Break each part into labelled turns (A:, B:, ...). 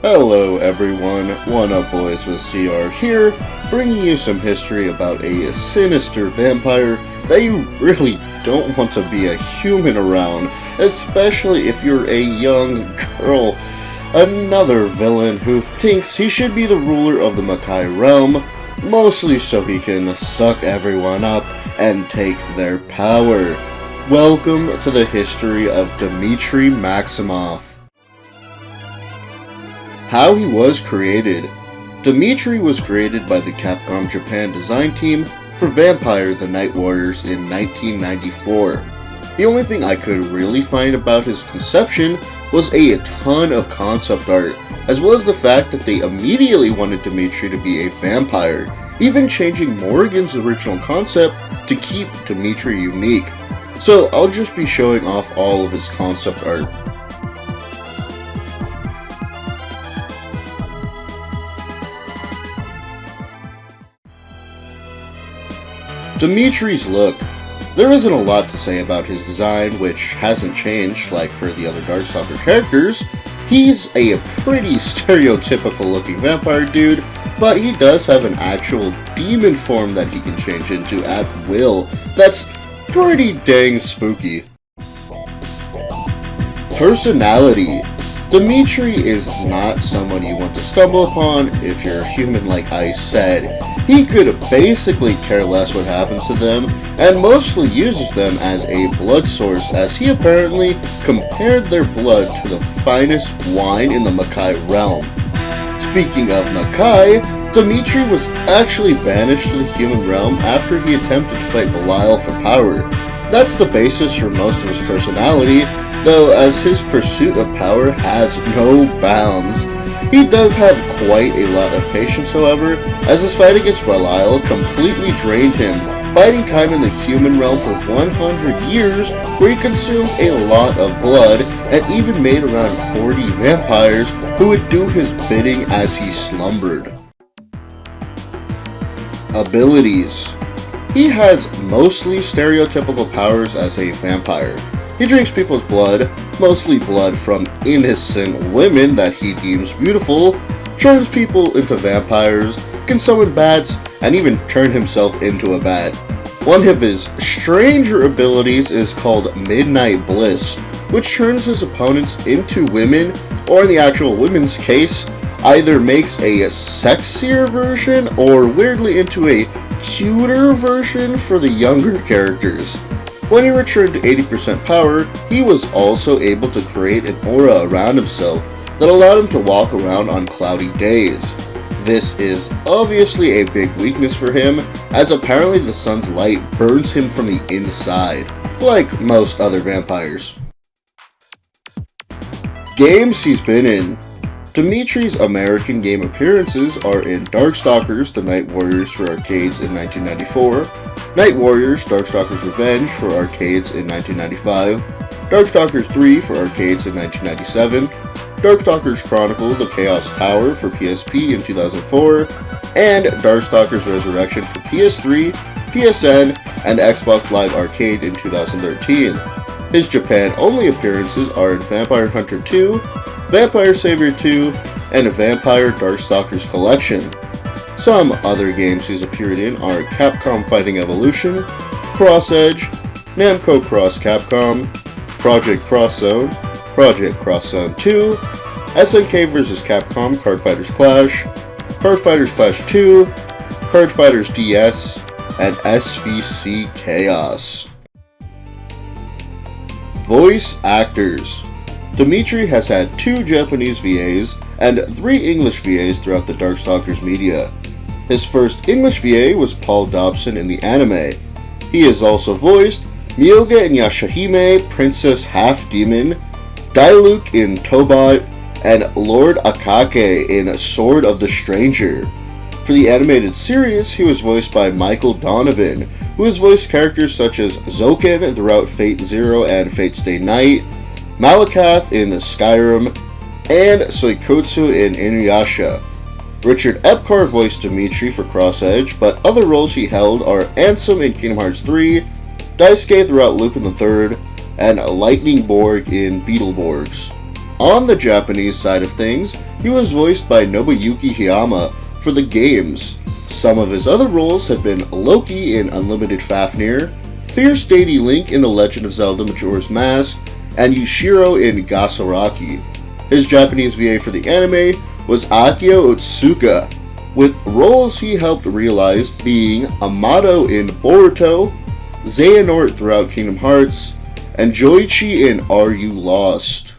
A: Hello everyone, One Up Boys with CR here, bringing you some history about a sinister vampire that you really don't want to be a human around, especially if you're a young girl. Another villain who thinks he should be the ruler of the Makai realm, mostly so he can suck everyone up and take their power. Welcome to the history of Demitri Maximoff. How he was created. Demitri was created by the Capcom Japan design team for Vampire the Night Warriors in 1994. The only thing I could really find about his conception was a ton of concept art, as well as the fact that they immediately wanted Demitri to be a vampire, even changing Morrigan's original concept to keep Demitri unique. So I'll just be showing off all of his concept art. Dimitri's look. There isn't a lot to say about his design, which hasn't changed like for the other Darkstalker characters. He's a pretty stereotypical looking vampire dude, but he does have an actual demon form that he can change into at will. That's pretty dang spooky. Personality. Demitri is not someone you want to stumble upon if you're a human like I said. He could basically care less what happens to them, and mostly uses them as a blood source, as he apparently compared their blood to the finest wine in the Makai realm. Speaking of Makai, Demitri was actually banished to the human realm after he attempted to fight Belial for power. That's the basis for most of his personality, though as his pursuit of power has no bounds. He does have quite a lot of patience, however, as his fight against Belial completely drained him, biding time in the human realm for 100 years, where he consumed a lot of blood, and even made around 40 vampires who would do his bidding as he slumbered. Abilities. He has mostly stereotypical powers as a vampire. He drinks people's blood, mostly blood from innocent women that he deems beautiful, turns people into vampires, can summon bats, and even turn himself into a bat. One of his stranger abilities is called Midnight Bliss, which turns his opponents into women, or in the actual women's case, either makes a sexier version or weirdly into a cuter version for the younger characters. When he returned to 80% power, he was also able to create an aura around himself that allowed him to walk around on cloudy days. This is obviously a big weakness for him, as apparently the sun's light burns him from the inside, like most other vampires. Games he's been in. Dimitri's American game appearances are in Darkstalkers, The Night Warriors for arcades in 1994, Night Warriors, Darkstalkers Revenge for arcades in 1995, Darkstalkers 3 for arcades in 1997, Darkstalkers Chronicle, The Chaos Tower for PSP in 2004, and Darkstalkers Resurrection for PS3, PSN, and Xbox Live Arcade in 2013. His Japan-only appearances are in Vampire Hunter 2, Vampire Savior 2, and Vampire Darkstalkers Collection. Some other games he's appeared in are Capcom Fighting Evolution, Cross Edge, Namco Cross Capcom, Project Cross Zone, Project Cross Zone 2, SNK vs. Capcom Card Fighters Clash, Card Fighters Clash 2, Card Fighters DS, and SVC Chaos. Voice actors. Demitri has had 2 Japanese VAs and 3 English VAs throughout the Darkstalkers media. His first English VA was Paul Dobson in the anime. He has also voiced Myoga in Yashahime, Princess Half-Demon, Diluc in Tobot, and Lord Akake in Sword of the Stranger. For the animated series, he was voiced by Michael Donovan, who has voiced characters such as Zoken throughout Fate Zero and Fate Stay Night, Malakath in Skyrim, and Soikotsu in Inuyasha. Richard Epcar voiced Demitri for Cross Edge, but other roles he held are Ansem in Kingdom Hearts 3, Daisuke throughout Lupin the Third, and Lightning Borg in Beetleborgs. On the Japanese side of things, he was voiced by Nobuyuki Hiyama for the games. Some of his other roles have been Loki in Unlimited Fafnir, Fierce Deity Link in The Legend of Zelda Majora's Mask, and Yushiro in Gasaraki. His Japanese VA for the anime was Akio Otsuka, with roles he helped realize being Amato in Boruto, Xehanort throughout Kingdom Hearts, and Joichi in Are You Lost?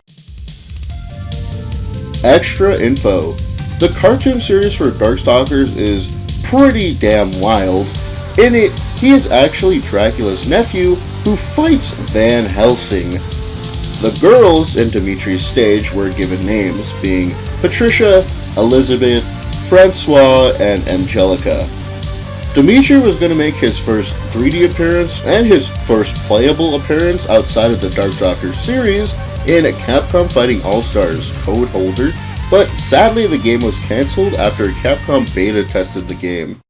A: Extra info. The cartoon series for Darkstalkers is pretty damn wild. In it, he is actually Dracula's nephew who fights Van Helsing. The girls in Dimitri's stage were given names, being Patricia, Elizabeth, Francois, and Angelica. Dimitri was going to make his first 3D appearance and his first playable appearance outside of the Darkstalkers series in Capcom Fighting All-Stars Code Holder, but sadly the game was cancelled after Capcom beta tested the game.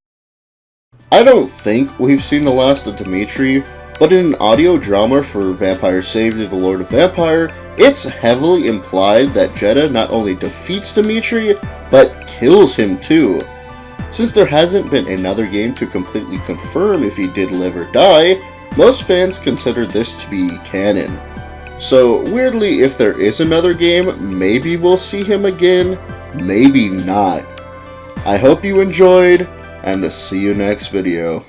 A: I don't think we've seen the last of Demitri, but in an audio drama for Vampire Savior the Lord of Vampire, it's heavily implied that Jeddah not only defeats Demitri, but kills him too. Since there hasn't been another game to completely confirm if he did live or die, most fans consider this to be canon. So weirdly, if there is another game, maybe we'll see him again, maybe not. I hope you enjoyed, and see you next video.